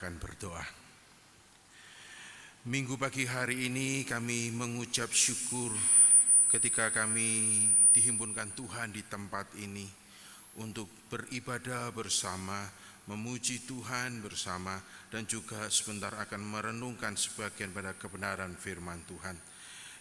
Akan berdoa. Minggu pagi hari ini kami mengucap syukur ketika kami dihimpunkan Tuhan di tempat ini untuk beribadah bersama, memuji Tuhan bersama, dan juga sebentar akan merenungkan sebagian pada kebenaran firman Tuhan.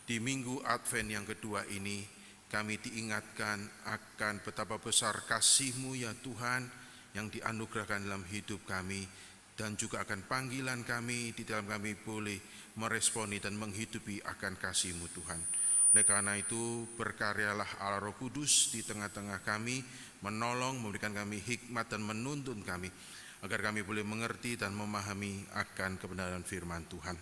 Di minggu Advent yang kedua ini kami diingatkan akan betapa besar kasih-Mu ya Tuhan yang dianugerahkan dalam hidup kami, dan juga akan panggilan kami di dalam kami boleh meresponi dan menghidupi akan kasih-Mu Tuhan. Oleh karena itu berkaryalah Allah Roh Kudus di tengah-tengah kami, menolong, memberikan kami hikmat dan menuntun kami agar kami boleh mengerti dan memahami akan kebenaran firman Tuhan.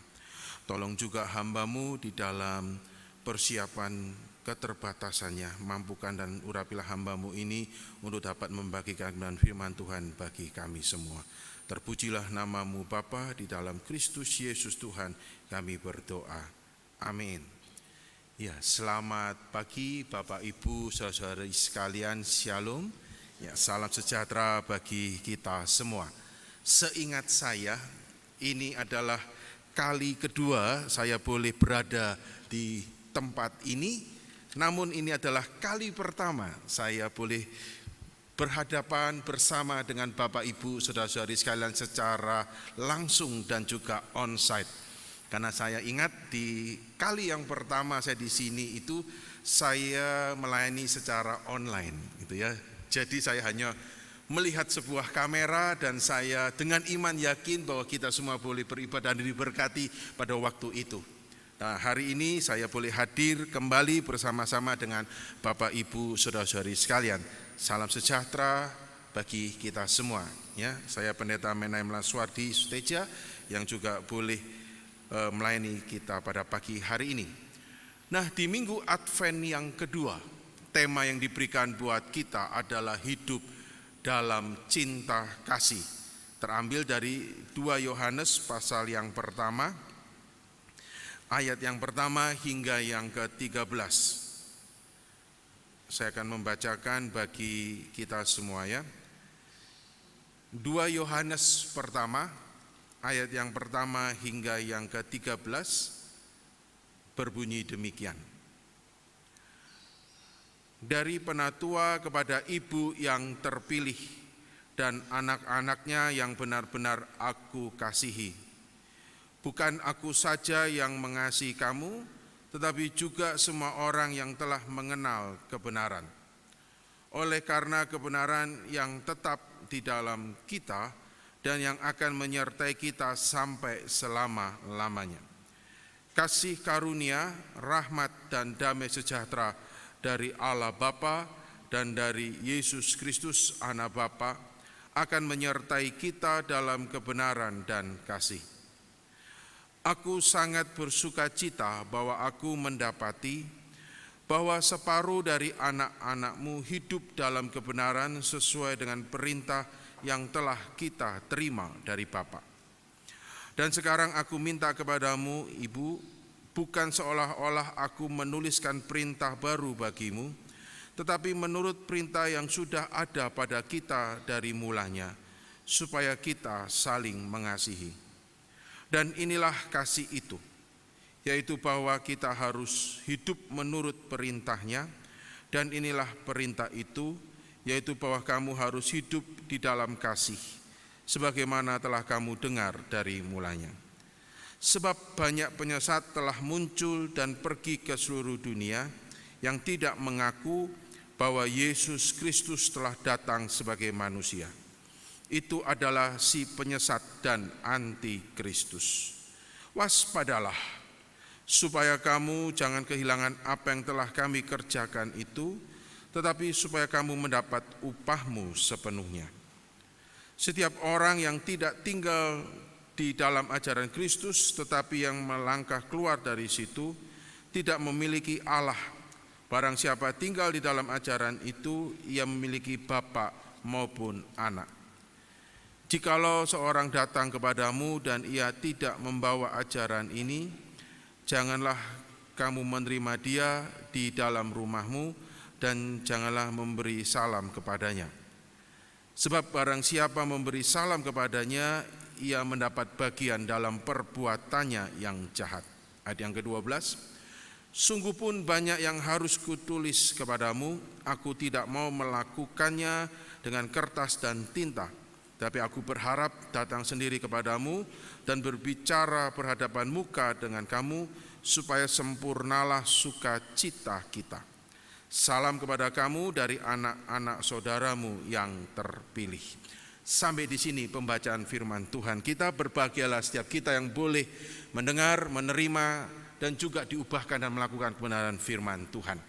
Tolong juga hamba-Mu di dalam persiapan keterbatasannya, mampukan dan urapilah hamba-Mu ini untuk dapat membagikan kebenaran firman Tuhan bagi kami semua. Terpujilah nama-Mu Bapa, di dalam Kristus Yesus Tuhan kami berdoa. Amin. Ya, selamat pagi Bapak Ibu saudara-saudari sekalian, Shalom. Ya, salam sejahtera bagi kita semua. Seingat saya, ini adalah kali kedua saya boleh berada di tempat ini. Namun ini adalah kali pertama saya boleh berhadapan bersama dengan Bapak Ibu saudara-saudari sekalian secara langsung dan juga onsite. Karena saya ingat di kali yang pertama saya di sini itu saya melayani secara online gitu ya. Jadi saya hanya melihat sebuah kamera dan saya dengan iman yakin bahwa kita semua boleh beribadah dan diberkati pada waktu itu. Nah, hari ini saya boleh hadir kembali bersama-sama dengan Bapak Ibu saudara-saudari sekalian. Salam sejahtera bagi kita semua. Ya, saya Pendeta Menahem Laswardi Suteja yang juga boleh melayani kita pada pagi hari ini. Nah, di minggu Advent yang kedua, tema yang diberikan buat kita adalah hidup dalam cinta kasih. Terambil dari 2 Yohanes pasal yang pertama, ayat yang pertama hingga yang ke-13. Saya akan membacakan bagi kita semua ya. 2 Yohanes pertama, ayat yang pertama hingga yang ke-13 berbunyi demikian. Dari penatua kepada ibu yang terpilih dan anak-anaknya yang benar-benar aku kasihi. Bukan aku saja yang mengasihi kamu, tetapi juga semua orang yang telah mengenal kebenaran. Oleh karena kebenaran yang tetap di dalam kita dan yang akan menyertai kita sampai selama-lamanya. Kasih karunia, rahmat dan damai sejahtera dari Allah Bapa dan dari Yesus Kristus Anak Bapa akan menyertai kita dalam kebenaran dan kasih. Aku sangat bersuka cita bahwa aku mendapati bahwa separuh dari anak-anak-Mu hidup dalam kebenaran sesuai dengan perintah yang telah kita terima dari Bapa. Dan sekarang aku minta kepadamu, Ibu, bukan seolah-olah aku menuliskan perintah baru bagimu, tetapi menurut perintah yang sudah ada pada kita dari mulanya, supaya kita saling mengasihi. Dan inilah kasih itu, yaitu bahwa kita harus hidup menurut perintahnya, dan inilah perintah itu, yaitu bahwa kamu harus hidup di dalam kasih, sebagaimana telah kamu dengar dari mulanya. Sebab banyak penyesat telah muncul dan pergi ke seluruh dunia yang tidak mengaku bahwa Yesus Kristus telah datang sebagai manusia. Itu adalah si penyesat dan anti-Kristus. Waspadalah, supaya kamu jangan kehilangan apa yang telah kami kerjakan itu, tetapi supaya kamu mendapat upahmu sepenuhnya. Setiap orang yang tidak tinggal di dalam ajaran Kristus, tetapi yang melangkah keluar dari situ, tidak memiliki Allah. Barang siapa tinggal di dalam ajaran itu, ia memiliki Bapa maupun Anak. Jikalau seorang datang kepadamu dan ia tidak membawa ajaran ini, janganlah kamu menerima dia di dalam rumahmu dan janganlah memberi salam kepadanya. Sebab barang siapa memberi salam kepadanya, ia mendapat bagian dalam perbuatannya yang jahat. Ayat yang ke-12, sungguh pun banyak yang harus kutulis kepadamu, aku tidak mau melakukannya dengan kertas dan tinta, tapi aku berharap datang sendiri kepadamu dan berbicara berhadapan muka dengan kamu, supaya sempurnalah sukacita kita. Salam kepada kamu dari anak-anak saudaramu yang terpilih. Sampai di sini pembacaan firman Tuhan. Kita berbahagialah setiap kita yang boleh mendengar, menerima, dan juga diubahkan dan melakukan kebenaran firman Tuhan.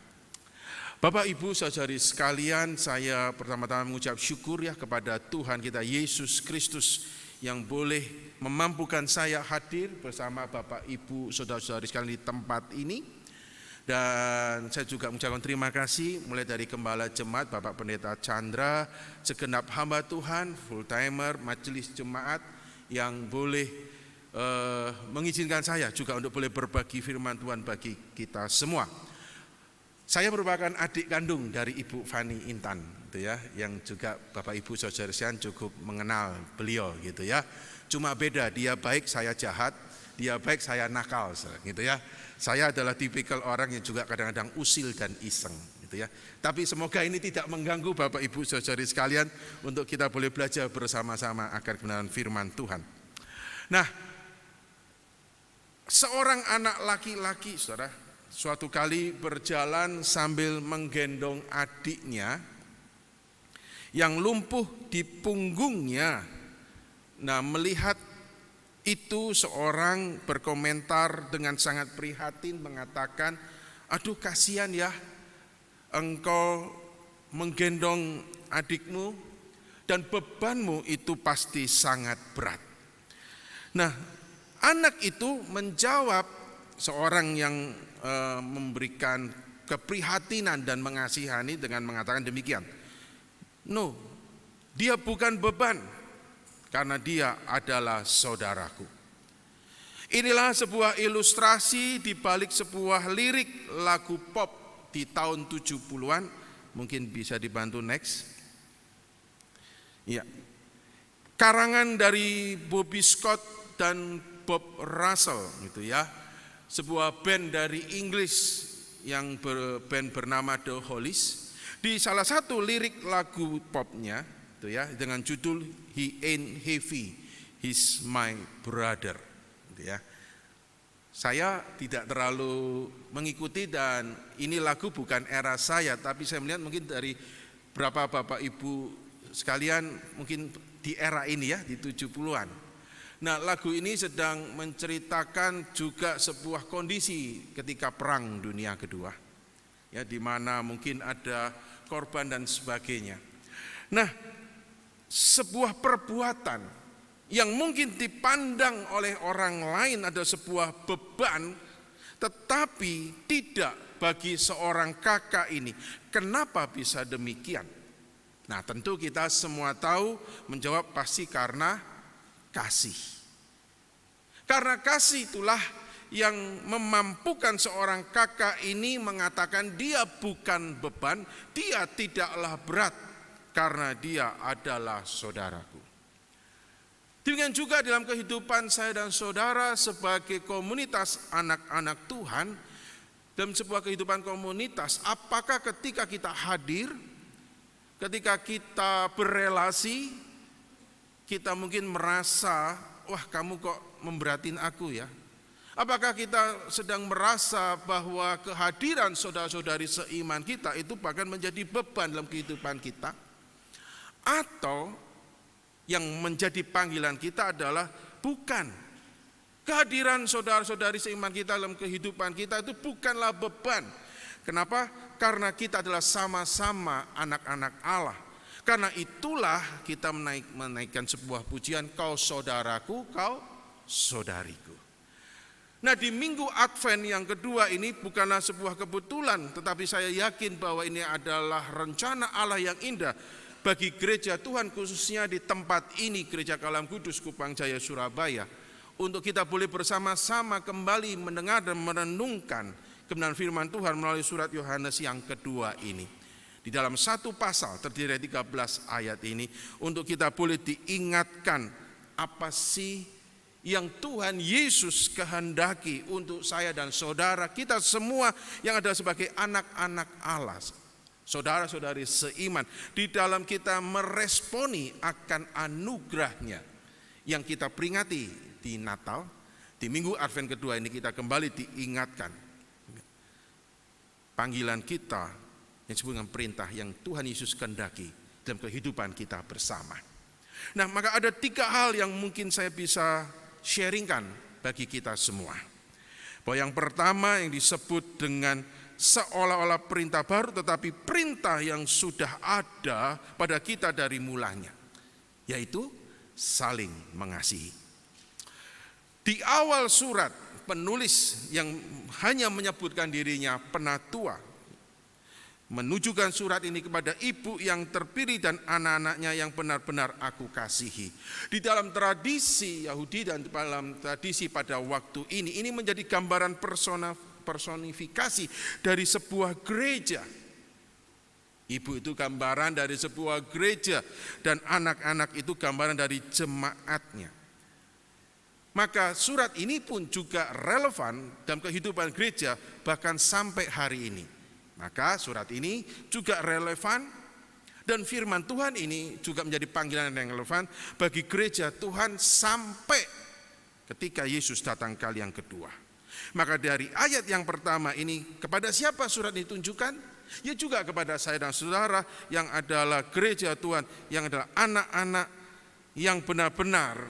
Bapak, Ibu, saudari sekalian, saya pertama-tama mengucap syukur ya kepada Tuhan kita Yesus Kristus yang boleh memampukan saya hadir bersama Bapak, Ibu, saudara-saudari sekalian di tempat ini. Dan saya juga mengucapkan terima kasih mulai dari Gembala Jemaat, Bapak Pendeta Chandra, segenap hamba Tuhan, full timer, majelis jemaat yang boleh mengizinkan saya juga untuk boleh berbagi firman Tuhan bagi kita semua. Saya merupakan adik kandung dari Ibu Fani Intan, gitu ya, yang juga Bapak Ibu saudara sekalian cukup mengenal beliau, gitu ya. Cuma beda, dia baik, saya jahat, dia baik, saya nakal, gitu ya. Saya adalah tipikal orang yang juga kadang-kadang usil dan iseng, gitu ya. Tapi semoga ini tidak mengganggu Bapak Ibu saudari sekalian untuk kita boleh belajar bersama-sama akan kebenaran firman Tuhan. Nah, seorang anak laki-laki, saudara, suatu kali berjalan sambil menggendong adiknya yang lumpuh di punggungnya. Nah, melihat itu seorang berkomentar dengan sangat prihatin mengatakan, aduh kasihan ya, engkau menggendong adikmu dan bebanmu itu pasti sangat berat. Nah, anak itu menjawab, seorang yang memberikan keprihatinan dan mengasihani dengan mengatakan demikian, no, dia bukan beban, karena dia adalah saudaraku. Inilah sebuah ilustrasi di balik sebuah lirik lagu pop di tahun 70-an. Mungkin bisa dibantu next. Ya. Karangan dari Bobby Scott dan Bob Russell, gitu ya. Sebuah band dari Inggris yang band bernama The Hollies. Di salah satu lirik lagu popnya, itu ya, dengan judul He Ain't Heavy, He's My Brother, gitu ya. Saya tidak terlalu mengikuti dan ini lagu bukan era saya, tapi saya melihat mungkin dari berapa Bapak Ibu sekalian mungkin di era ini ya, di 70-an. Nah, lagu ini sedang menceritakan juga sebuah kondisi ketika Perang Dunia Kedua, ya, di mana mungkin ada korban dan sebagainya. Nah, sebuah perbuatan yang mungkin dipandang oleh orang lain ada sebuah beban, tetapi tidak bagi seorang kakak ini. Kenapa bisa demikian? Nah, tentu kita semua tahu, menjawab pasti karena kasih. Karena kasih itulah yang memampukan seorang kakak ini mengatakan dia bukan beban, dia tidaklah berat, karena dia adalah saudaraku. Demikian juga dalam kehidupan saya dan saudara sebagai komunitas anak-anak Tuhan, dalam sebuah kehidupan komunitas, apakah ketika kita hadir, ketika kita berelasi, kita mungkin merasa, wah kamu kok memberatin aku ya. Apakah kita sedang merasa bahwa kehadiran saudara-saudari seiman kita itu bahkan menjadi beban dalam kehidupan kita? Atau yang menjadi panggilan kita adalah bukan. Kehadiran saudara-saudari seiman kita dalam kehidupan kita itu bukanlah beban. Kenapa? Karena kita adalah sama-sama anak-anak Allah. Karena itulah kita menaikkan sebuah pujian, kau saudaraku, kau saudariku. Nah, di minggu Advent yang kedua ini bukanlah sebuah kebetulan, tetapi saya yakin bahwa ini adalah rencana Allah yang indah bagi gereja Tuhan, khususnya di tempat ini, Gereja Kalam Kudus Kupang Jaya Surabaya, untuk kita boleh bersama-sama kembali mendengar dan merenungkan kebenaran firman Tuhan melalui surat Yohanes yang kedua ini. Di dalam satu pasal terdiri dari 13 ayat ini, untuk kita boleh diingatkan apa sih yang Tuhan Yesus kehendaki untuk saya dan saudara, kita semua yang ada sebagai anak-anak Allah, saudara-saudari seiman, di dalam kita meresponi akan anugerahnya yang kita peringati di Natal. Di minggu Advent kedua ini kita kembali diingatkan panggilan kita yang disebut dengan perintah yang Tuhan Yesus kehendaki dalam kehidupan kita bersama. Nah, maka ada 3 hal yang mungkin saya bisa sharingkan bagi kita semua. Bahwa yang pertama yang disebut dengan seolah-olah perintah baru, tetapi perintah yang sudah ada pada kita dari mulanya, yaitu saling mengasihi. Di awal surat, penulis yang hanya menyebutkan dirinya penatua menunjukkan surat ini kepada ibu yang terpilih dan anak-anaknya yang benar-benar aku kasihi. Di dalam tradisi Yahudi dan dalam tradisi pada waktu ini menjadi gambaran personifikasi dari sebuah gereja. Ibu itu gambaran dari sebuah gereja dan anak-anak itu gambaran dari jemaatnya. Maka surat ini pun juga relevan dalam kehidupan gereja bahkan sampai hari ini. Maka surat ini juga relevan dan firman Tuhan ini juga menjadi panggilan yang relevan bagi gereja Tuhan sampai ketika Yesus datang kali yang kedua. Maka dari ayat yang pertama ini kepada siapa surat ini ditunjukkan? Ya juga kepada saya dan saudara yang adalah gereja Tuhan, yang adalah anak-anak yang benar-benar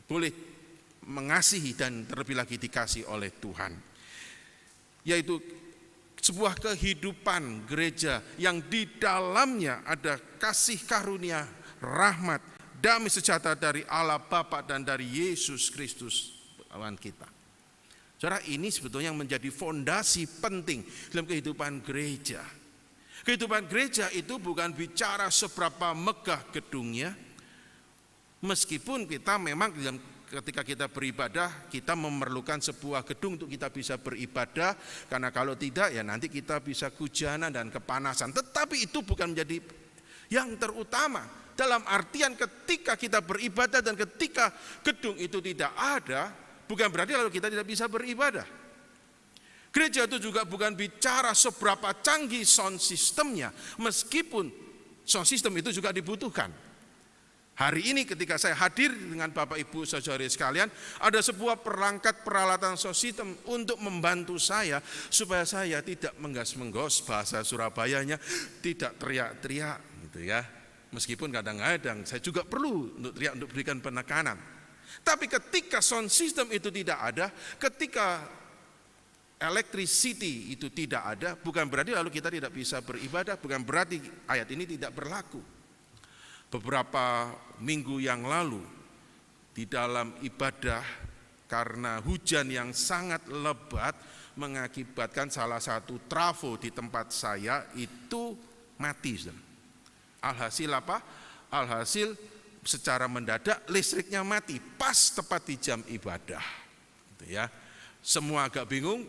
boleh mengasihi dan terlebih lagi dikasih oleh Tuhan. Yaitu sebuah kehidupan gereja yang di dalamnya ada kasih karunia, rahmat, damai sejahtera dari Allah Bapa dan dari Yesus Kristus Tuhan kita. Saudara, ini sebetulnya yang menjadi fondasi penting dalam kehidupan gereja. Kehidupan gereja itu bukan bicara seberapa megah gedungnya, meskipun kita memang ketika kita beribadah, kita memerlukan sebuah gedung untuk kita bisa beribadah, karena kalau tidak ya nanti kita bisa kehujanan dan kepanasan. Tetapi itu bukan menjadi yang terutama. Dalam artian ketika kita beribadah dan ketika gedung itu tidak ada, bukan berarti lalu kita tidak bisa beribadah. Gereja itu juga bukan bicara seberapa canggih sound systemnya, meskipun sound system itu juga dibutuhkan. Hari ini ketika saya hadir dengan Bapak Ibu saudari sekalian, ada sebuah perangkat peralatan sound system untuk membantu saya supaya saya tidak menggas-menggos, bahasa Surabayanya, tidak teriak-teriak gitu ya. Meskipun kadang-kadang saya juga perlu untuk teriak untuk berikan penekanan. Tapi ketika sound system itu tidak ada, ketika electricity itu tidak ada, bukan berarti lalu kita tidak bisa beribadah, bukan berarti ayat ini tidak berlaku. Beberapa minggu yang lalu di dalam ibadah, karena hujan yang sangat lebat mengakibatkan salah satu trafo di tempat saya itu mati. Alhasil apa? Alhasil secara mendadak listriknya mati pas tepat di jam ibadah. Gitu ya. Semua agak bingung,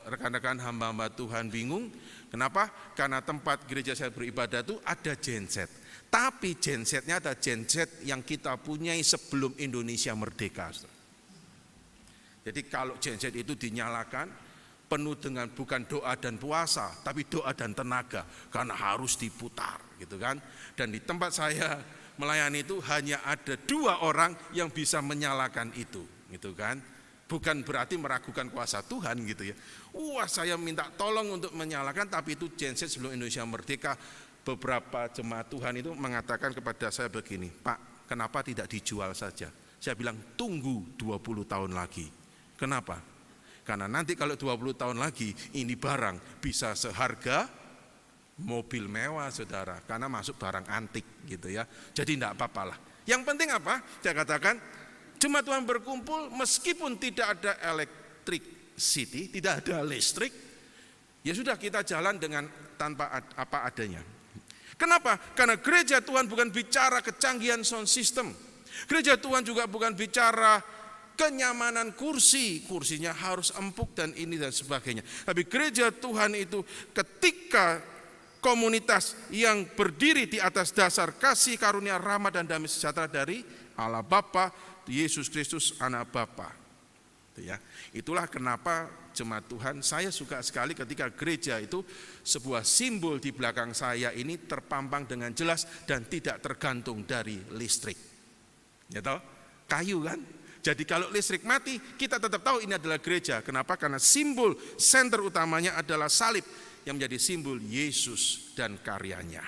rekan-rekan hamba-hamba Tuhan bingung. Kenapa? Karena tempat gereja saya beribadah itu ada genset. Tapi gensetnya ada genset yang kita punyai sebelum Indonesia merdeka. Jadi kalau genset itu dinyalakan, penuh dengan bukan doa dan puasa, tapi doa dan tenaga, karena harus diputar gitu kan. Dan di tempat saya melayani itu hanya ada 2 orang yang bisa menyalakan itu gitu kan. Bukan berarti meragukan kuasa Tuhan gitu ya. Saya minta tolong untuk menyalakan, tapi itu genset sebelum Indonesia merdeka. Beberapa jemaat Tuhan itu mengatakan kepada saya begini, Pak, kenapa tidak dijual saja? Saya bilang tunggu 20 tahun lagi. Kenapa? Karena nanti kalau 20 tahun lagi ini barang bisa seharga mobil mewah saudara, karena masuk barang antik gitu ya. Jadi tidak apa-apa lah. Yang penting apa? Saya katakan jemaat Tuhan berkumpul meskipun tidak ada electricity, tidak ada listrik, ya sudah kita jalan dengan tanpa apa adanya. Kenapa? Karena gereja Tuhan bukan bicara kecanggihan sound system. Gereja Tuhan juga bukan bicara kenyamanan kursi, kursinya harus empuk dan ini dan sebagainya. Tapi gereja Tuhan itu ketika komunitas yang berdiri di atas dasar kasih karunia rahmat dan damai sejahtera dari Allah Bapa, Yesus Kristus anak Bapa. Ya. Itulah kenapa jemaat Tuhan, saya suka sekali ketika gereja itu sebuah simbol di belakang saya ini terpampang dengan jelas dan tidak tergantung dari listrik. Ya toh? Kayu kan? Jadi kalau listrik mati, kita tetap tahu ini adalah gereja. Kenapa? Karena simbol senter utamanya adalah salib yang menjadi simbol Yesus dan karyanya.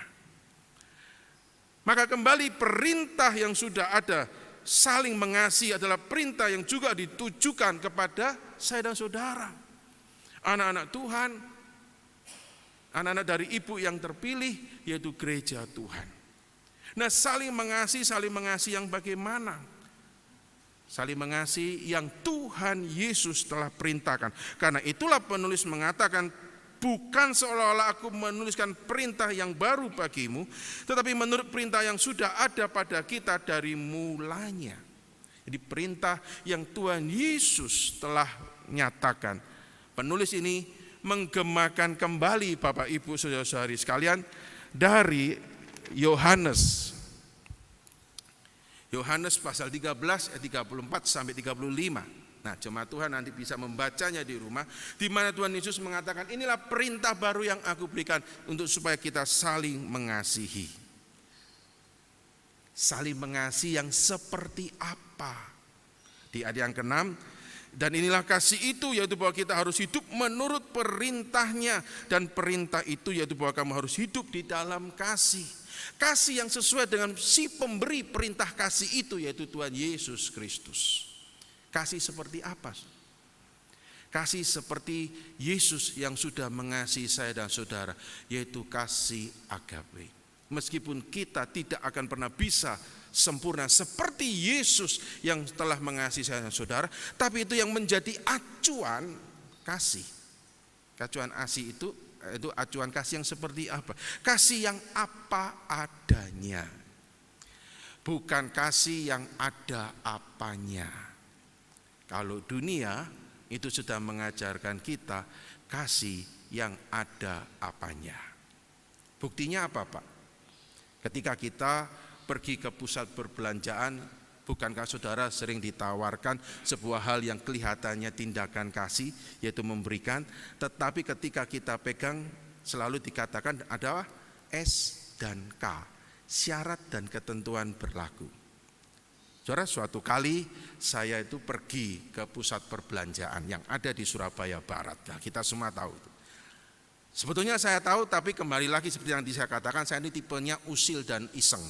Maka kembali perintah yang sudah ada, saling mengasihi adalah perintah yang juga ditujukan kepada saya dan saudara. Anak-anak Tuhan, anak-anak dari ibu yang terpilih, yaitu gereja Tuhan. Nah, saling mengasihi yang bagaimana? Saling mengasihi yang Tuhan Yesus telah perintahkan. Karena itulah penulis mengatakan, bukan seolah-olah aku menuliskan perintah yang baru bagimu, tetapi menurut perintah yang sudah ada pada kita dari mulanya. Jadi perintah yang Tuhan Yesus telah nyatakan. Penulis ini menggemakan kembali Bapak Ibu saudara-saudari sekalian dari Yohanes pasal 13 ayat 34 sampai 35. Nah, jemaat Tuhan nanti bisa membacanya di rumah, di mana Tuhan Yesus mengatakan, inilah perintah baru yang aku berikan untuk supaya kita saling mengasihi. Saling mengasihi yang seperti apa? Di ayat yang ke-6, dan inilah kasih itu, yaitu bahwa kita harus hidup menurut perintahnya, dan perintah itu yaitu bahwa kamu harus hidup di dalam kasih. Kasih yang sesuai dengan si pemberi perintah kasih itu, yaitu Tuhan Yesus Kristus. Kasih seperti apa? Kasih seperti Yesus yang sudah mengasihi saya dan saudara, yaitu kasih agape. Meskipun kita tidak akan pernah bisa sempurna seperti Yesus yang telah mengasihi saya dan saudara, tapi itu yang menjadi acuan kasih. Acuan kasih itu acuan kasih yang seperti apa? Kasih yang apa adanya. Bukan kasih yang ada apanya. Kalau dunia itu sudah mengajarkan kita kasih yang ada apanya. Buktinya apa, Pak? Ketika kita pergi ke pusat perbelanjaan, bukankah saudara sering ditawarkan sebuah hal yang kelihatannya tindakan kasih, yaitu memberikan, tetapi ketika kita pegang selalu dikatakan ada S dan K, syarat dan ketentuan berlaku. Saudara, suatu kali saya itu pergi ke pusat perbelanjaan yang ada di Surabaya Barat. Nah, kita semua tahu itu. Sebetulnya saya tahu, tapi kembali lagi seperti yang saya katakan, saya ini tipenya usil dan iseng.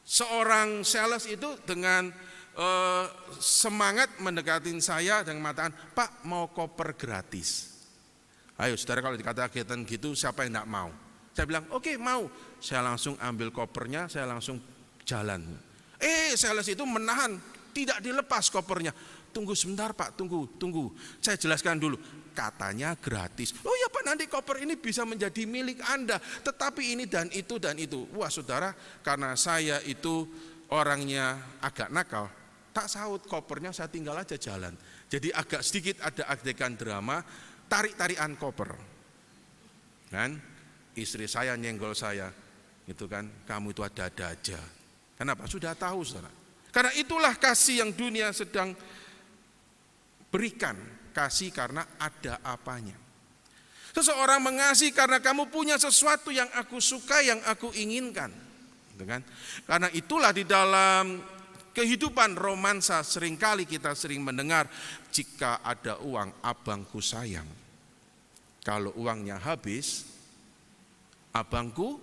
Seorang sales itu dengan semangat mendekatin saya dan mengatakan, Pak, mau koper gratis. Ayo saudara, kalau dikatakan gitu siapa yang tidak mau? Saya bilang oke, mau. Saya langsung ambil kopernya, saya langsung jalan. Sales itu menahan, tidak dilepas kopernya. Tunggu sebentar Pak, tunggu. Saya jelaskan dulu. Katanya gratis. Oh ya Pak, nanti koper ini bisa menjadi milik Anda. Tetapi ini dan itu dan itu. Wah saudara, karena saya itu orangnya agak nakal, tak saut kopernya, saya tinggal aja jalan. Jadi agak sedikit ada adegan drama, tarik-tarikan koper. Kan? Istri saya nyenggol saya, gitu kan, kamu itu ada-ada aja. Kenapa? Sudah tahu saudara. Karena itulah kasih yang dunia sedang berikan. Kasih karena ada apanya. Seseorang mengasihi karena kamu punya sesuatu yang aku suka, yang aku inginkan. Gitu kan? Karena itulah di dalam kehidupan romansa seringkali kita sering mendengar, jika ada uang abangku sayang. Kalau uangnya habis, abangku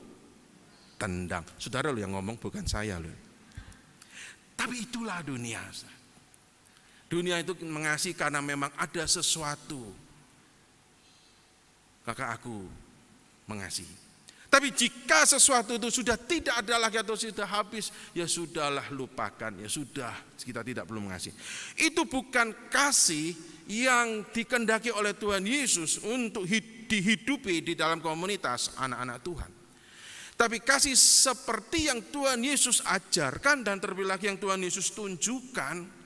tendang. Saudara lo yang ngomong, bukan saya lo. Tapi itulah dunia. Dunia itu mengasihi karena memang ada sesuatu. Maka aku mengasihi. Tapi jika sesuatu itu sudah tidak ada lagi atau sudah habis, ya sudahlah, lupakan, ya sudah, kita tidak perlu mengasihi. Itu bukan kasih yang dikehendaki oleh Tuhan Yesus untuk dihidupi di dalam komunitas anak-anak Tuhan. Tapi kasih seperti yang Tuhan Yesus ajarkan dan terlebih lagi yang Tuhan Yesus tunjukkan,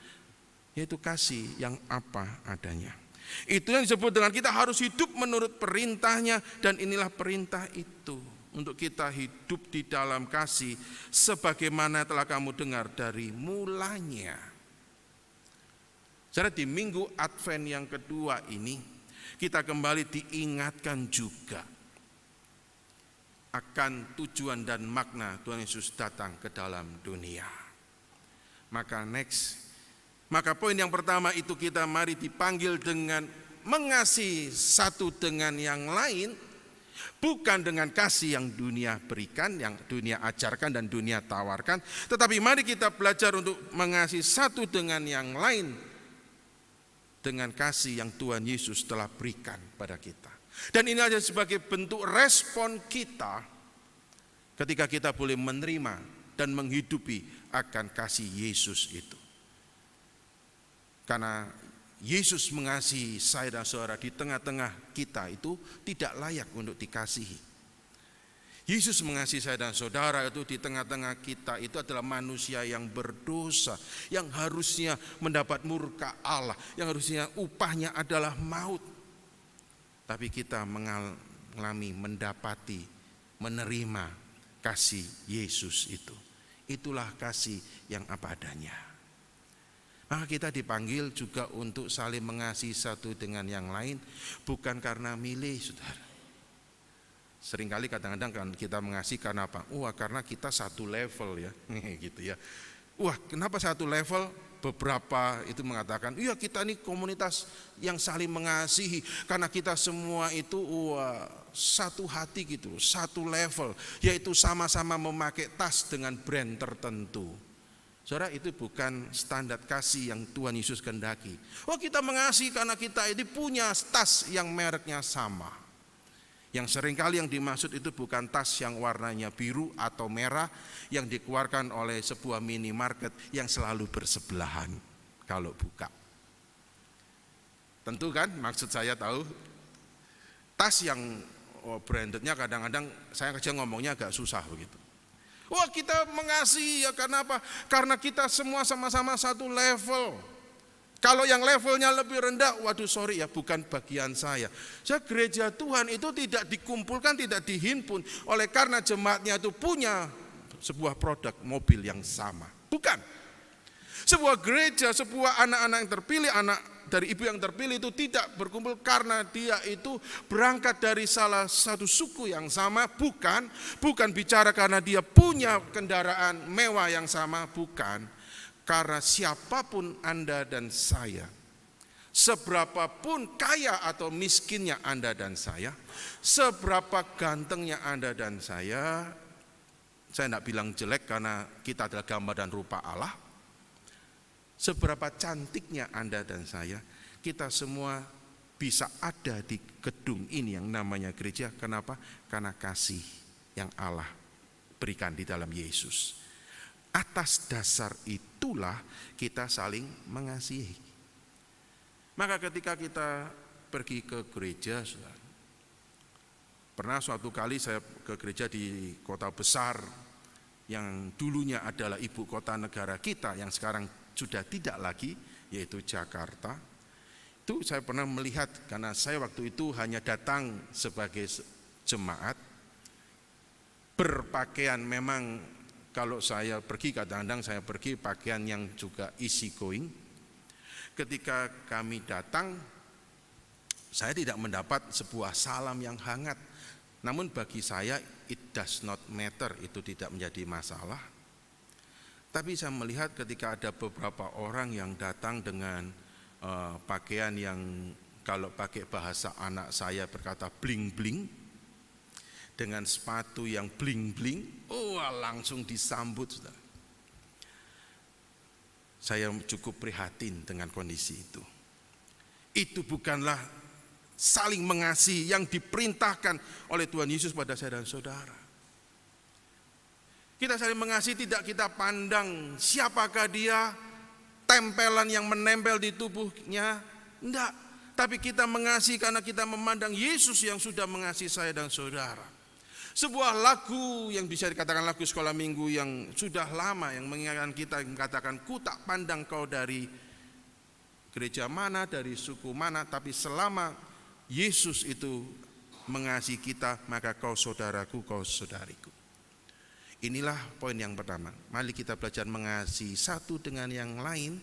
yaitu kasih yang apa adanya. Itu yang disebut dengan kita harus hidup menurut perintahnya, dan inilah perintah itu. untuk kita hidup di dalam kasih sebagaimana telah kamu dengar dari mulanya. Saudara, di minggu Advent yang kedua ini kita kembali diingatkan juga akan tujuan dan makna Tuhan Yesus datang ke dalam dunia. Maka poin yang pertama itu kita mari dipanggil dengan mengasihi satu dengan yang lain, bukan dengan kasih yang dunia berikan, yang dunia ajarkan dan dunia tawarkan, tetapi mari kita belajar untuk mengasihi satu dengan yang lain dengan kasih yang Tuhan Yesus telah berikan pada kita. Dan ini adalah sebagai bentuk respon kita ketika kita boleh menerima dan menghidupi akan kasih Yesus itu. Karena Yesus mengasihi saya dan saudara di tengah-tengah kita itu tidak layak untuk dikasihi. Yesus mengasihi saya dan saudara itu di tengah-tengah kita itu adalah manusia yang berdosa, yang harusnya mendapat murka Allah, yang harusnya upahnya adalah maut. Tapi kita mengalami, mendapati, menerima kasih Yesus itu. Itulah kasih yang apa adanya. Maka kita dipanggil juga untuk saling mengasihi satu dengan yang lain, bukan karena milih, saudara. Seringkali kadang-kadang kan kita mengasihi karena apa? Wah, karena kita satu level ya, gitu ya. Wah, kenapa satu level? Beberapa itu mengatakan, iya kita ini komunitas yang saling mengasihi karena kita semua itu satu hati gitu, satu level, yaitu sama-sama memakai tas dengan brand tertentu. Saudara, itu bukan standar kasih yang Tuhan Yesus kehendaki. Oh, kita mengasihi karena kita ini punya tas yang mereknya sama. Yang seringkali yang dimaksud itu bukan tas yang warnanya biru atau merah yang dikeluarkan oleh sebuah minimarket yang selalu bersebelahan kalau buka. Tentu kan maksud saya tahu. Tas yang brandednya kadang-kadang saya kerja ngomongnya agak susah begitu. Wah, kita mengasihi ya karena apa? Karena kita semua sama-sama satu level. Kalau yang levelnya lebih rendah, waduh sorry ya, bukan bagian saya. Gereja Tuhan itu tidak dikumpulkan, tidak dihimpun oleh karena jemaatnya itu punya sebuah produk mobil yang sama. Bukan. Sebuah gereja, sebuah anak-anak yang terpilih, anak dari ibu yang terpilih itu tidak berkumpul karena dia itu berangkat dari salah satu suku yang sama. Bukan bicara karena dia punya kendaraan mewah yang sama, bukan. Karena siapapun Anda dan saya, seberapapun kaya atau miskinnya Anda dan saya, seberapa gantengnya Anda dan saya tidak bilang jelek karena kita adalah gambar dan rupa Allah, seberapa cantiknya Anda dan saya, kita semua bisa ada di gedung ini yang namanya gereja. Kenapa? Karena kasih yang Allah berikan di dalam Yesus. Atas dasar itulah kita saling mengasihi. Maka ketika kita pergi ke gereja, pernah suatu kali saya ke gereja di kota besar yang dulunya adalah ibu kota negara kita, yang sekarang sudah tidak lagi, yaitu Jakarta. Itu saya pernah melihat, karena saya waktu itu hanya datang sebagai jemaat, berpakaian memang. Kalau saya pergi, kadang-kadang saya pergi pakaian yang juga easy going. Ketika kami datang, saya tidak mendapat sebuah salam yang hangat. Namun bagi saya, it does not matter, itu tidak menjadi masalah. Tapi saya melihat ketika ada beberapa orang yang datang dengan pakaian yang kalau pakai bahasa anak saya berkata bling-bling, dengan sepatu yang bling-bling, langsung disambut. Saya cukup prihatin dengan kondisi itu. Itu bukanlah saling mengasihi yang diperintahkan oleh Tuhan Yesus pada saya dan saudara. Kita saling mengasihi tidak kita pandang siapakah dia, tempelan yang menempel di tubuhnya, enggak. Tapi kita mengasihi karena kita memandang Yesus yang sudah mengasihi saya dan saudara. Sebuah lagu yang bisa dikatakan lagu sekolah minggu yang sudah lama, yang mengingatkan kita, yang mengatakan, ku tak pandang kau dari gereja mana, dari suku mana, tapi selama Yesus itu mengasihi kita, maka kau saudaraku, kau saudariku. Inilah poin yang pertama. Mari kita belajar mengasihi satu dengan yang lain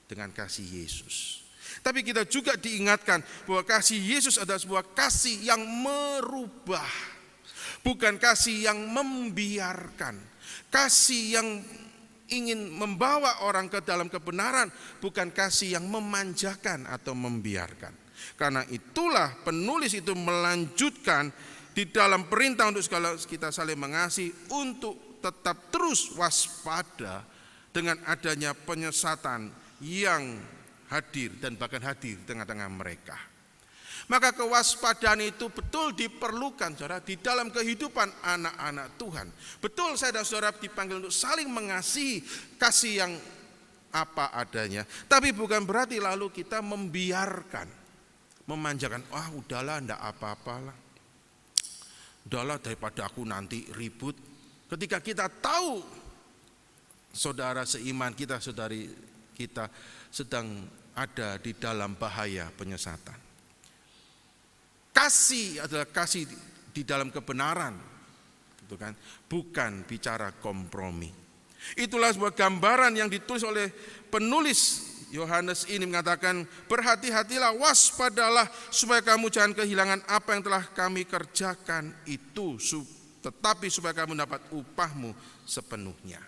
dengan kasih Yesus. Tapi kita juga diingatkan bahwa kasih Yesus adalah sebuah kasih yang merubah, bukan kasih yang membiarkan. Kasih yang ingin membawa orang ke dalam kebenaran, bukan kasih yang memanjakan atau membiarkan. Karena itulah penulis itu melanjutkan di dalam perintah untuk kita saling mengasihi, untuk tetap terus waspada dengan adanya penyesatan yang hadir dan bahkan hadir di tengah-tengah mereka. Maka kewaspadaan itu betul diperlukan, saudara, di dalam kehidupan anak-anak Tuhan. Betul saya dan saudara dipanggil untuk saling mengasihi, kasih yang apa adanya. Tapi bukan berarti lalu kita membiarkan, memanjakan. Udahlah, enggak apa-apalah. Udahlah, daripada aku nanti ribut. Ketika kita tahu saudara seiman kita, saudari kita sedang ada di dalam bahaya penyesatan. Kasih adalah kasih di dalam kebenaran, gitu kan? Bukan bicara kompromi. Itulah sebuah gambaran yang ditulis oleh penulis Yohanes ini, mengatakan, berhati-hatilah, waspadalah, supaya kamu jangan kehilangan apa yang telah kami kerjakan itu, tetapi supaya kamu dapat upahmu sepenuhnya.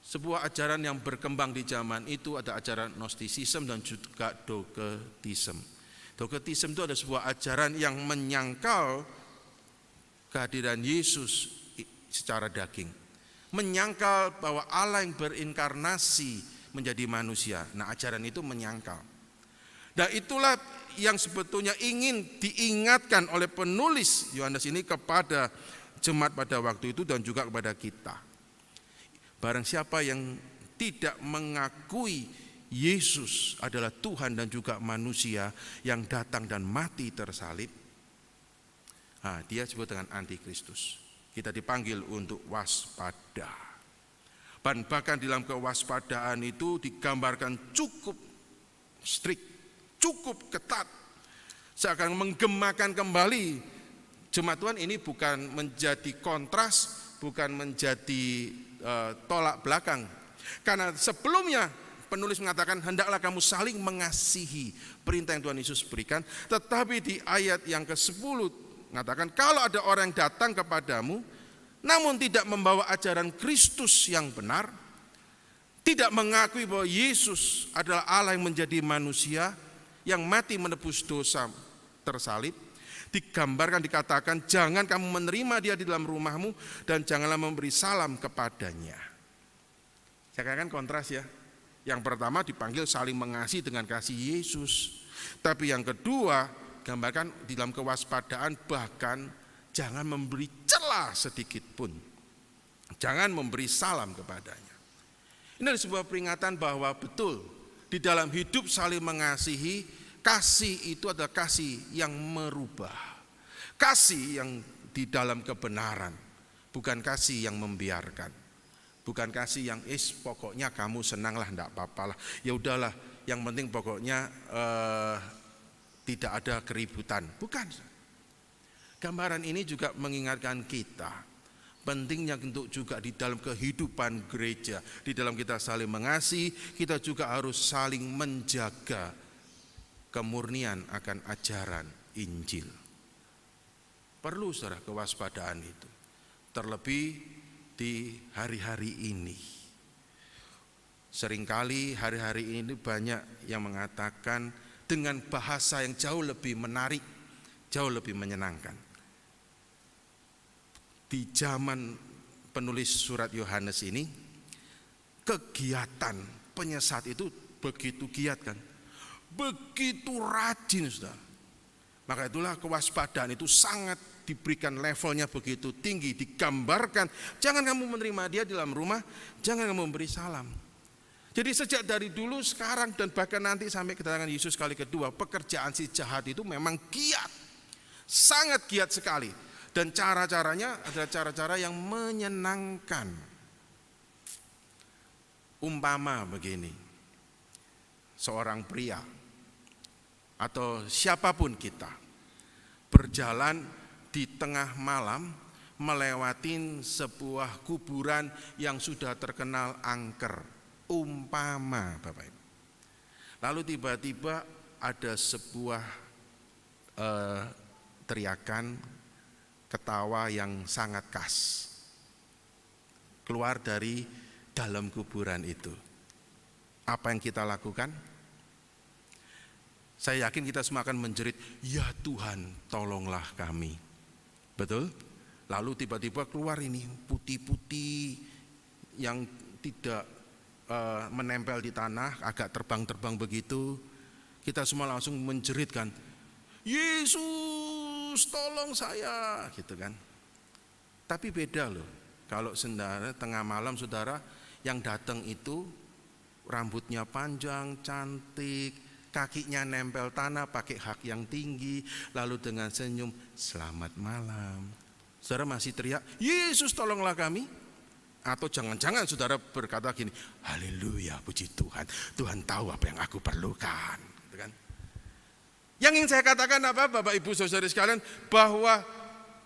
Sebuah ajaran yang berkembang di zaman itu ada ajaran Gnostisisme dan juga Docetisme. Docetisme itu ada sebuah ajaran yang menyangkal kehadiran Yesus secara daging, menyangkal bahwa Allah yang berinkarnasi menjadi manusia. Nah, ajaran itu menyangkal. Dan itulah yang sebetulnya ingin diingatkan oleh penulis Yohanes ini kepada jemaat pada waktu itu dan juga kepada kita. Barang siapa yang tidak mengakui Yesus adalah Tuhan dan juga manusia yang datang dan mati tersalib, dia disebut dengan antikristus. Kita dipanggil untuk waspada. Dan bahkan di dalam kewaspadaan itu digambarkan cukup strict, cukup ketat. Seakan menggemakan kembali jemaat Tuhan ini bukan menjadi kontras, bukan menjadi tolak belakang. Karena sebelumnya penulis mengatakan, hendaklah kamu saling mengasihi, perintah yang Tuhan Yesus berikan. Tetapi di ayat yang ke-10 mengatakan, kalau ada orang yang datang kepadamu namun tidak membawa ajaran Kristus yang benar, tidak mengakui bahwa Yesus adalah Allah yang menjadi manusia, yang mati menebus dosa tersalib, digambarkan, dikatakan, jangan kamu menerima dia di dalam rumahmu dan janganlah memberi salam kepadanya. Saya katakan kontras ya. Yang pertama dipanggil saling mengasihi dengan kasih Yesus. Tapi yang kedua, gambarkan di dalam kewaspadaan, bahkan jangan memberi celah sedikit pun. Jangan memberi salam kepadanya. Ini adalah sebuah peringatan bahwa betul di dalam hidup saling mengasihi, kasih itu adalah kasih yang merubah. Kasih yang di dalam kebenaran, bukan kasih yang membiarkan. Bukan kasih yang pokoknya kamu senanglah, enggak apa-apalah. Ya udahlah, yang penting pokoknya tidak ada keributan. Bukan. Gambaran ini juga mengingatkan kita pentingnya untuk juga di dalam kehidupan gereja, di dalam kita saling mengasihi, kita juga harus saling menjaga kemurnian akan ajaran Injil. Perlu saudara kewaspadaan itu. Terlebih di hari-hari ini. Seringkali hari-hari ini banyak yang mengatakan dengan bahasa yang jauh lebih menarik, jauh lebih menyenangkan. Di zaman penulis surat Yohanes ini, kegiatan penyesat itu begitu giat kan, begitu rajin saudara. Maka itulah kewaspadaan itu sangat diberikan levelnya begitu tinggi, digambarkan jangan kamu menerima dia di dalam rumah, jangan kamu memberi salam. Jadi sejak dari dulu, sekarang, dan bahkan nanti sampai kedatangan Yesus kali kedua, pekerjaan si jahat itu memang giat, sangat giat sekali, dan cara-caranya adalah cara-cara yang menyenangkan. Umpama begini, seorang pria atau siapapun kita berjalan di tengah malam melewatin sebuah kuburan yang sudah terkenal angker, umpama Bapak Ibu. Lalu tiba-tiba ada sebuah teriakan, ketawa yang sangat khas keluar dari dalam kuburan itu. Apa yang kita lakukan? Saya yakin kita semua akan menjerit, "Ya Tuhan, tolonglah kami." Betul? Lalu tiba-tiba keluar ini putih-putih yang tidak menempel di tanah, agak terbang-terbang begitu. Kita semua langsung menjeritkan, "Yesus, tolong saya," gitu kan. Tapi beda loh, kalau saudara tengah malam saudara yang datang itu rambutnya panjang, cantik, kakinya nempel tanah, pakai hak yang tinggi, lalu dengan senyum, "Selamat malam." Saudara masih teriak, "Yesus, tolonglah kami." Atau jangan-jangan saudara berkata gini, "Haleluya, puji Tuhan, Tuhan tahu apa yang aku perlukan." Gitu kan? Yang ingin saya katakan apa, Bapak Ibu Saudara sekalian, bahwa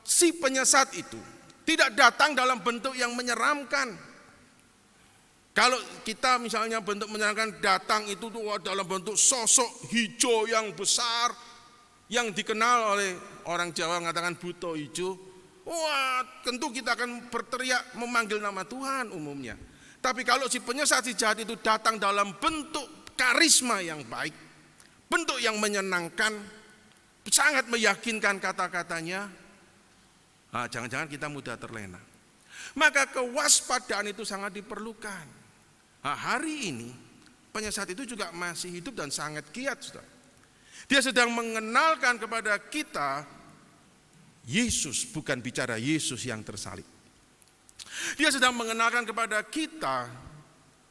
si penyesat itu tidak datang dalam bentuk yang menyeramkan. Kalau kita misalnya bentuk menyeramkan datang itu tuh dalam bentuk sosok hijau yang besar, yang dikenal oleh orang Jawa mengatakan buto hijau. Wah, tentu kita akan berteriak memanggil nama Tuhan umumnya. Tapi kalau si penyesat, si jahat itu datang dalam bentuk karisma yang baik, bentuk yang menyenangkan, sangat meyakinkan kata-katanya, jangan-jangan kita mudah terlena. Maka kewaspadaan itu sangat diperlukan. Hari ini penyesat itu juga masih hidup dan sangat giat, saudara. Dia sedang mengenalkan kepada kita Yesus, bukan bicara Yesus yang tersalib. Dia sedang mengenalkan kepada kita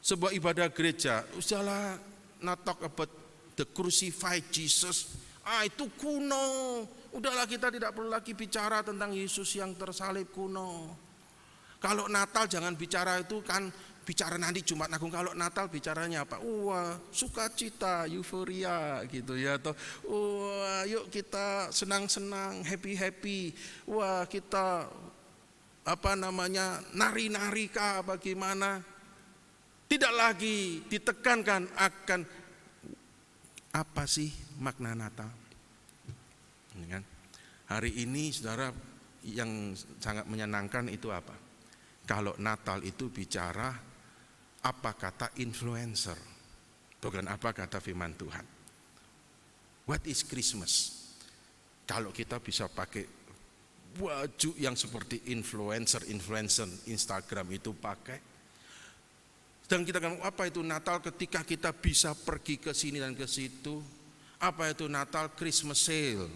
sebuah ibadah gereja. Udahlah, not talk about the crucified Jesus. Itu kuno. Udahlah, kita tidak perlu lagi bicara tentang Yesus yang tersalib, kuno. Kalau Natal jangan bicara itu, kan bicara nanti Jumat Agung. Kalau Natal bicaranya apa? Wah, sukacita, euforia gitu ya. Atau wah, yuk kita senang-senang, happy-happy. Wah, kita nari-nari kah bagaimana? Tidak lagi ditekankan akan apa sih makna Natal. Ini kan? Hari ini saudara yang sangat menyenangkan itu apa? Kalau Natal itu bicara apa kata influencer, bukan apa kata firman Tuhan. What is Christmas? Kalau kita bisa pakai baju yang seperti influencer Instagram itu pakai, dan kita kan apa itu Natal ketika kita bisa pergi ke sini dan ke situ. Apa itu Natal? Christmas sale.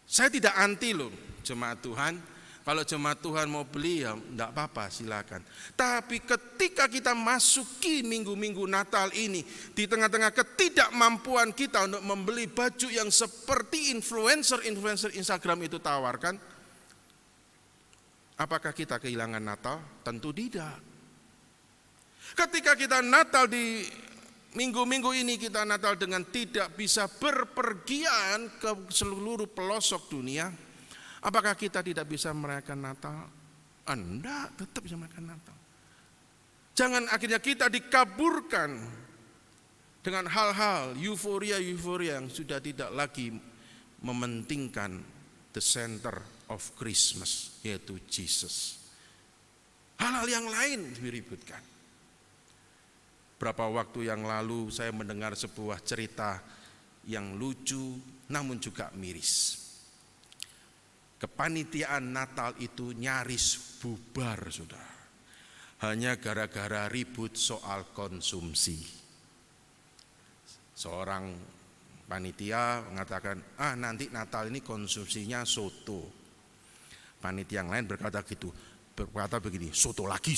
Saya tidak anti loh jemaat Tuhan. Kalau jemaat Tuhan mau beli ya enggak apa-apa, silakan. Tapi ketika kita masuki minggu-minggu Natal ini, di tengah-tengah ketidakmampuan kita untuk membeli baju yang seperti influencer Instagram itu tawarkan, apakah kita kehilangan Natal? Tentu tidak. Ketika kita Natal di minggu-minggu ini, kita Natal dengan tidak bisa berpergian ke seluruh pelosok dunia, apakah kita tidak bisa merayakan Natal? Enggak, tetap bisa merayakan Natal. Jangan akhirnya kita dikaburkan dengan hal-hal euforia yang sudah tidak lagi mementingkan the center of Christmas, yaitu Jesus. Hal-hal yang lain diributkan. Berapa waktu yang lalu saya mendengar sebuah cerita yang lucu namun juga miris. Kepanitiaan Natal itu nyaris bubar, saudara. Hanya gara-gara ribut soal konsumsi. Seorang panitia mengatakan, nanti Natal ini konsumsinya soto. Panitia yang lain berkata begini, soto lagi.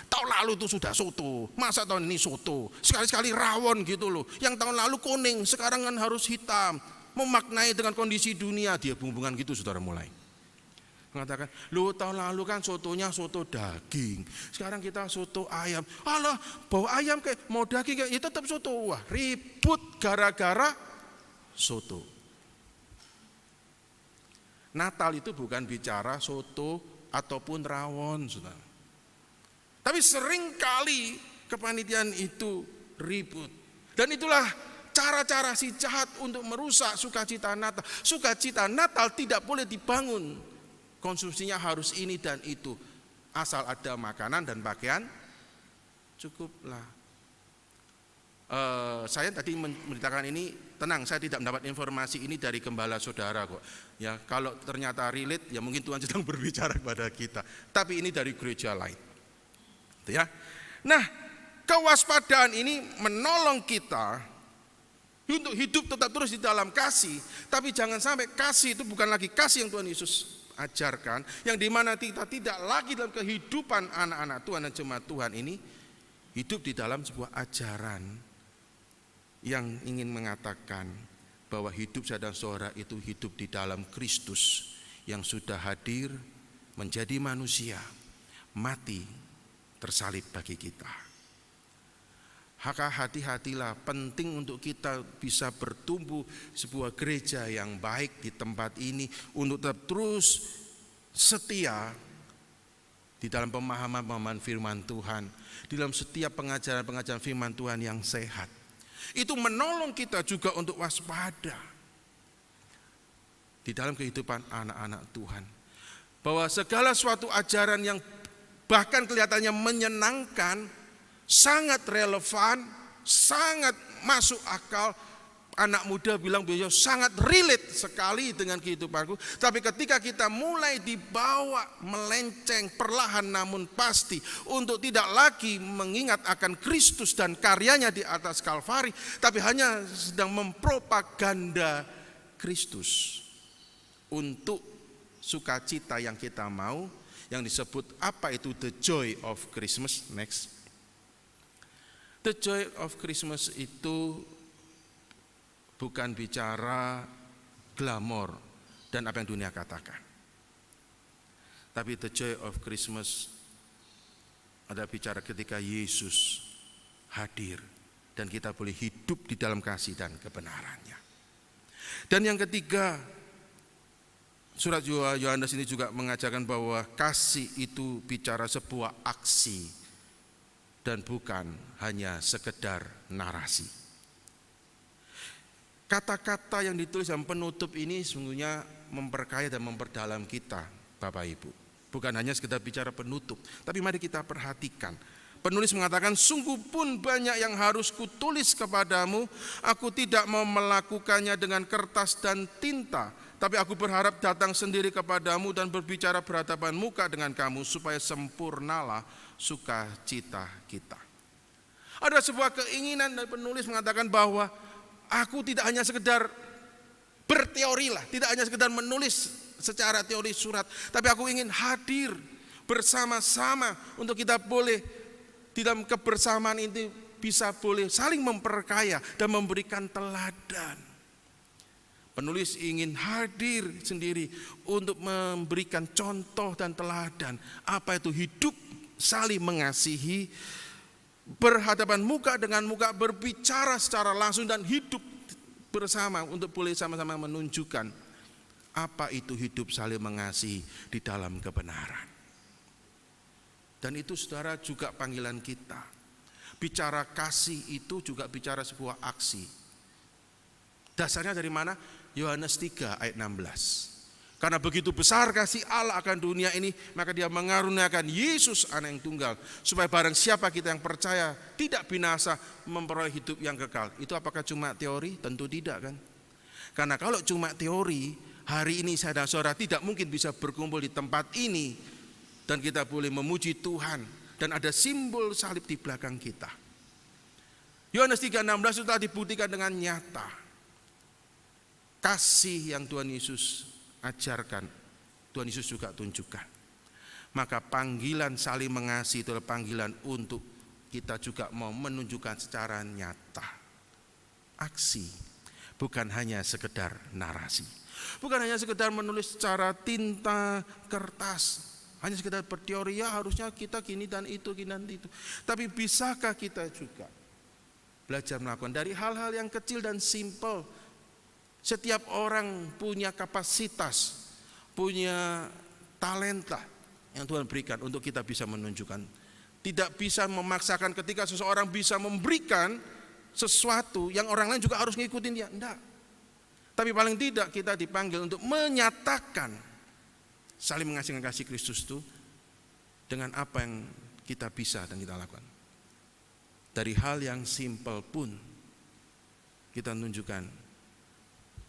Tahun lalu itu sudah soto, masa tahun ini soto? Sekali-sekali rawon gitu loh. Yang tahun lalu kuning, sekarang kan harus hitam. Memaknai dengan kondisi dunia, dia bumbungan gitu, saudara mulai. Mengatakan, loh tahun lalu kan sotonya soto daging, sekarang kita soto ayam. Alah, bau ayam kayak mau daging kayak, ya tetap soto. Wah, ribut gara-gara soto. Natal itu bukan bicara soto ataupun rawon, saudara. Tapi seringkali kepanitiaan itu ribut. Dan itulah cara-cara si jahat untuk merusak sukacita Natal. Sukacita Natal tidak boleh dibangun. Konsumsinya harus ini dan itu. Asal ada makanan dan pakaian, cukuplah. Saya tadi memberitakan ini, tenang, saya tidak mendapat informasi ini dari gembala saudara kok. Ya, kalau ternyata relate, ya mungkin Tuhan sedang berbicara kepada kita. Tapi ini dari gereja lain. Ya. Nah, kewaspadaan ini menolong kita untuk hidup tetap terus di dalam kasih. Tapi jangan sampai kasih itu bukan lagi kasih yang Tuhan Yesus ajarkan, yang dimana kita tidak lagi dalam kehidupan anak-anak Tuhan dan jemaat Tuhan ini hidup di dalam sebuah ajaran yang ingin mengatakan bahwa hidup saya dan saudara itu hidup di dalam Kristus yang sudah hadir menjadi manusia, mati, tersalib bagi kita. Hati-hatilah, penting untuk kita bisa bertumbuh sebuah gereja yang baik di tempat ini untuk tetap terus setia di dalam pemahaman firman Tuhan, di dalam setiap pengajaran firman Tuhan yang sehat. Itu menolong kita juga untuk waspada di dalam kehidupan anak-anak Tuhan, bahwa segala suatu ajaran yang bahkan kelihatannya menyenangkan, sangat relevan, sangat masuk akal. Anak muda bilang beliau sangat relate sekali dengan kehidupanku. Tapi ketika kita mulai dibawa melenceng perlahan namun pasti untuk tidak lagi mengingat akan Kristus dan karyanya di atas Kalvari, tapi hanya sedang mempropaganda Kristus untuk sukacita yang kita mau, yang disebut apa itu the joy of Christmas. Next. The joy of Christmas itu bukan bicara glamor dan apa yang dunia katakan. Tapi the joy of Christmas ada bicara ketika Yesus hadir dan kita boleh hidup di dalam kasih dan kebenarannya. Dan yang ketiga, surat Yohanes ini juga mengajarkan bahwa kasih itu bicara sebuah aksi dan bukan hanya sekedar narasi. Kata-kata yang ditulis dalam penutup ini sesungguhnya memperkaya dan memperdalam kita, Bapak Ibu. Bukan hanya sekedar bicara penutup, tapi mari kita perhatikan. Penulis mengatakan, sungguh pun banyak yang harus kutulis kepadamu, aku tidak mau melakukannya dengan kertas dan tinta, tapi aku berharap datang sendiri kepadamu dan berbicara berhadapan muka dengan kamu, supaya sempurnalah sukacita kita. Ada sebuah keinginan dari penulis mengatakan bahwa aku tidak hanya sekedar berteori lah, tidak hanya sekedar menulis secara teori surat, tapi aku ingin hadir bersama-sama untuk kita boleh di dalam kebersamaan ini bisa boleh saling memperkaya dan memberikan teladan. Penulis ingin hadir sendiri untuk memberikan contoh dan teladan apa itu hidup saling mengasihi, berhadapan muka dengan muka, berbicara secara langsung dan hidup bersama untuk boleh sama-sama menunjukkan apa itu hidup saling mengasihi di dalam kebenaran. Dan itu saudara juga panggilan kita. Bicara kasih itu juga bicara sebuah aksi. Dasarnya dari mana? Yohanes 3 ayat 16. Karena begitu besar kasih Allah akan dunia ini, maka dia mengaruniakan Yesus anak yang tunggal, supaya barang siapa kita yang percaya tidak binasa, memperoleh hidup yang kekal. Itu apakah cuma teori? Tentu tidak kan. Karena kalau cuma teori, hari ini saya dan saudara tidak mungkin bisa berkumpul di tempat ini dan kita boleh memuji Tuhan dan ada simbol salib di belakang kita. Yohanes 3:16 itu telah dibuktikan dengan nyata. Kasih yang Tuhan Yesus ajarkan, Tuhan Yesus juga tunjukkan. Maka panggilan saling mengasihi itu adalah panggilan untuk kita juga mau menunjukkan secara nyata. Aksi, bukan hanya sekedar narasi. Bukan hanya sekedar menulis secara tinta, kertas. Hanya sekedar berteori, ya harusnya kita gini dan itu, gini dan itu. Tapi bisakah kita juga belajar melakukan dari hal-hal yang kecil dan simpel. Setiap orang punya kapasitas punya talenta yang Tuhan berikan untuk kita bisa menunjukkan. Tidak bisa memaksakan ketika seseorang bisa memberikan sesuatu yang orang lain juga harus ngikutin dia. Enggak. Tapi paling tidak kita dipanggil untuk menyatakan saling mengasihi kasih Kristus itu dengan apa yang kita bisa dan kita lakukan. Dari hal yang simpel pun kita tunjukkan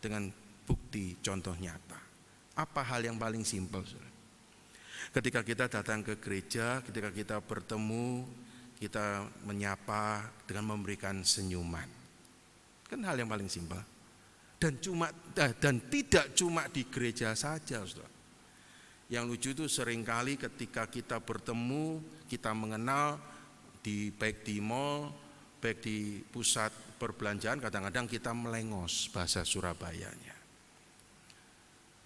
dengan bukti contoh nyata. Apa hal yang paling simpel? Ketika kita datang ke gereja, ketika kita bertemu, kita menyapa dengan memberikan senyuman. Kan hal yang paling simpel. Dan tidak cuma di gereja saja, Saudara. Yang lucu itu seringkali ketika kita bertemu, kita mengenal baik di mall, baik di pusat perbelanjaan, kadang-kadang kita melengos bahasa Surabayanya.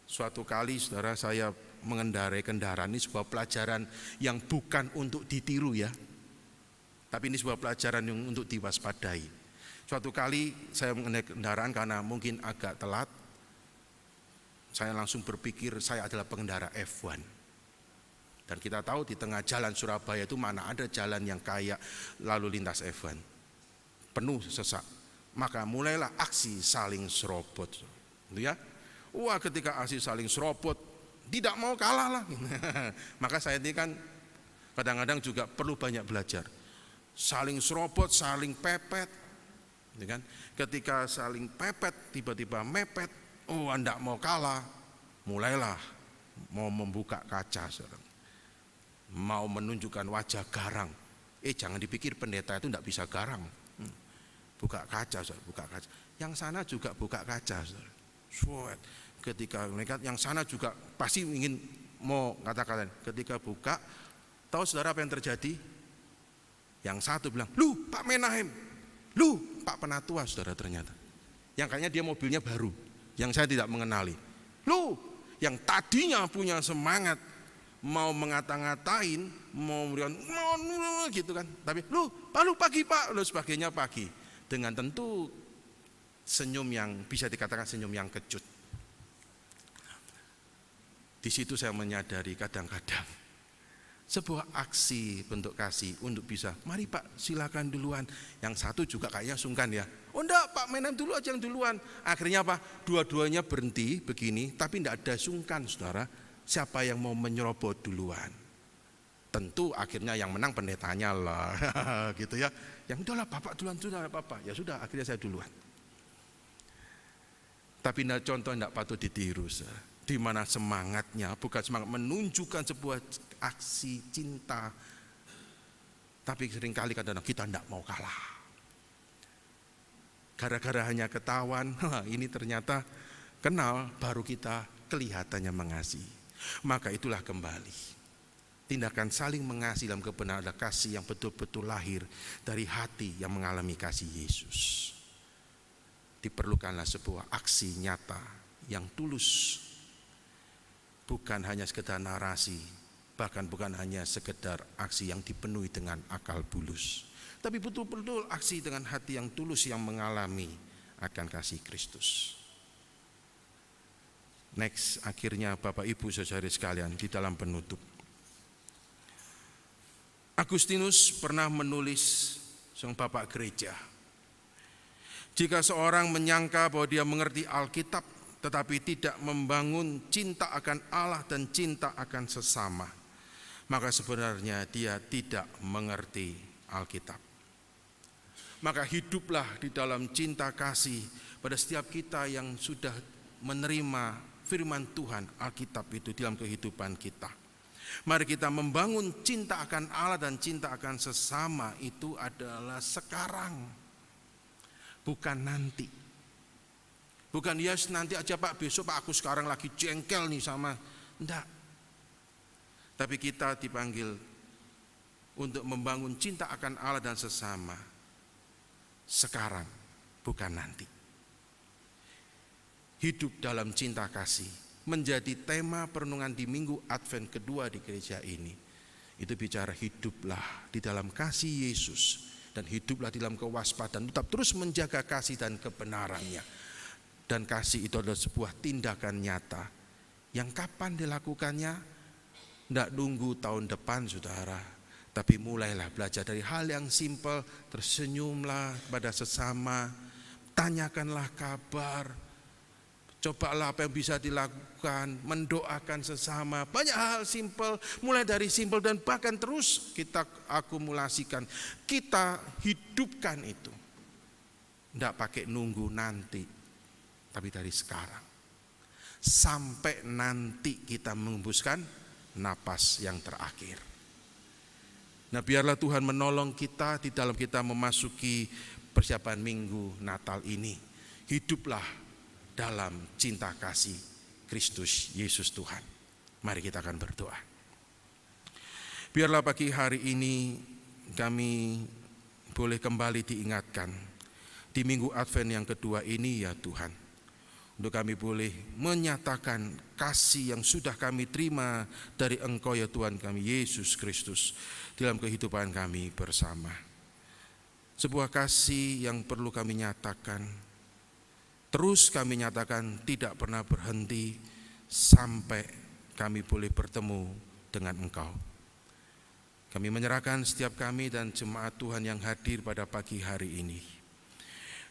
Suatu kali, Saudara, saya mengendarai kendaraan, ini sebuah pelajaran yang bukan untuk ditiru ya, tapi ini sebuah pelajaran yang untuk diwaspadai. Suatu kali saya mengendarai kendaraan karena mungkin agak telat, saya langsung berpikir saya adalah pengendara F1. Dan kita tahu di tengah jalan Surabaya itu mana ada jalan yang kayak lalu lintas F1, penuh sesak. Maka mulailah aksi saling serobot, gitu ya. Wah, ketika aksi saling serobot, tidak mau kalah lah. Maka saya ini kan kadang-kadang juga perlu banyak belajar. Saling serobot, saling pepet, gitu kan? Ketika saling pepet, tiba-tiba mepet, oh Anda mau kalah, mulailah mau membuka kaca, mau menunjukkan wajah garang. Jangan dipikir pendeta itu tidak bisa garang. Buka kaca, buka kaca. Yang sana juga buka kaca, ketika mereka yang sana juga pasti ingin mau katakan, ketika buka, tahu saudara apa yang terjadi? Yang satu bilang, "Lu Pak Menahem, lu Pak Penatua," saudara, ternyata. Yang kayaknya dia mobilnya baru, yang saya tidak mengenali. Lu yang tadinya punya semangat mau mengata-ngatain, mau memberikan gitu kan, tapi lu pagi Pak, lu sebagainya pagi, dengan tentu senyum yang bisa dikatakan senyum yang kecut. Di situ saya menyadari kadang-kadang sebuah aksi bentuk kasih untuk bisa, mari Pak silakan duluan. Yang satu juga kayaknya sungkan ya, oh enggak Pak Menem dulu aja yang duluan. Akhirnya apa? Dua-duanya berhenti begini, tapi enggak ada sungkan, Saudara, siapa yang mau menyerobot duluan. Tentu akhirnya yang menang pendetanya lah, gitu ya. Yang udahlah Bapak duluan, sudah Bapak. Ya sudah, akhirnya saya duluan. Tapi contoh enggak patut ditiru, Saudara. Di mana semangatnya bukan semangat menunjukkan sebuah aksi cinta, tapi seringkali kadang-kadang kita tidak mau kalah. Gara-gara hanya ketahuan, ini ternyata kenal, baru kita kelihatannya mengasihi. Maka itulah kembali tindakan saling mengasihi dalam kebenaran kasih yang betul-betul lahir dari hati yang mengalami kasih Yesus. Diperlukanlah sebuah aksi nyata yang tulus, bukan hanya sekedar narasi, bahkan bukan hanya sekedar aksi yang dipenuhi dengan akal bulus, tapi betul-betul aksi dengan hati yang tulus yang mengalami akan kasih Kristus. Next, akhirnya Bapak Ibu saudara sekalian, di dalam penutup, Agustinus pernah menulis, sang Bapak Gereja, jika seorang menyangka bahwa dia mengerti Alkitab tetapi tidak membangun cinta akan Allah dan cinta akan sesama, maka sebenarnya dia tidak mengerti Alkitab. Maka hiduplah di dalam cinta kasih pada setiap kita yang sudah menerima firman Tuhan, Alkitab itu dalam kehidupan kita. Mari kita membangun cinta akan Allah dan cinta akan sesama itu adalah sekarang, bukan nanti. Bukan ya nanti aja Pak, besok Pak aku sekarang lagi jengkel nih sama, enggak. Tapi kita dipanggil untuk membangun cinta akan Allah dan sesama sekarang, bukan nanti. Hidup dalam cinta kasih menjadi tema perenungan di minggu Advent kedua di gereja ini. Itu bicara hiduplah di dalam kasih Yesus dan hiduplah di dalam kewaspadaan, tetap terus menjaga kasih dan kebenarannya. Dan kasih itu adalah sebuah tindakan nyata Yang kapan dilakukannya? Tidak nunggu tahun depan saudara, tapi mulailah belajar dari hal yang simpel. Tersenyumlah pada sesama, tanyakanlah kabar, cobalah apa yang bisa dilakukan, mendoakan sesama. Banyak hal simpel, mulai dari simpel dan bahkan terus kita akumulasikan, kita hidupkan itu. Tidak pakai nunggu nanti, tapi dari sekarang. Sampai nanti kita mengembuskan napas yang terakhir. Nah, biarlah Tuhan menolong kita di dalam kita memasuki persiapan minggu Natal ini. Hiduplah dalam cinta kasih Kristus Yesus Tuhan. Mari kita akan berdoa. Biarlah pagi hari ini kami boleh kembali diingatkan di minggu Advent yang kedua ini ya Tuhan. Untuk kami boleh menyatakan kasih yang sudah kami terima dari Engkau ya Tuhan kami Yesus Kristus dalam kehidupan kami bersama. Sebuah kasih yang perlu kami nyatakan, terus kami nyatakan tidak pernah berhenti sampai kami boleh bertemu dengan Engkau. Kami menyerahkan setiap kami dan jemaat Tuhan yang hadir pada pagi hari ini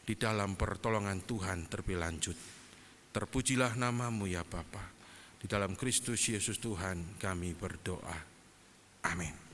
di dalam pertolongan Tuhan terlebih lanjut. Terpujilah nama-Mu ya Bapa. Di dalam Kristus Yesus Tuhan kami berdoa. Amin.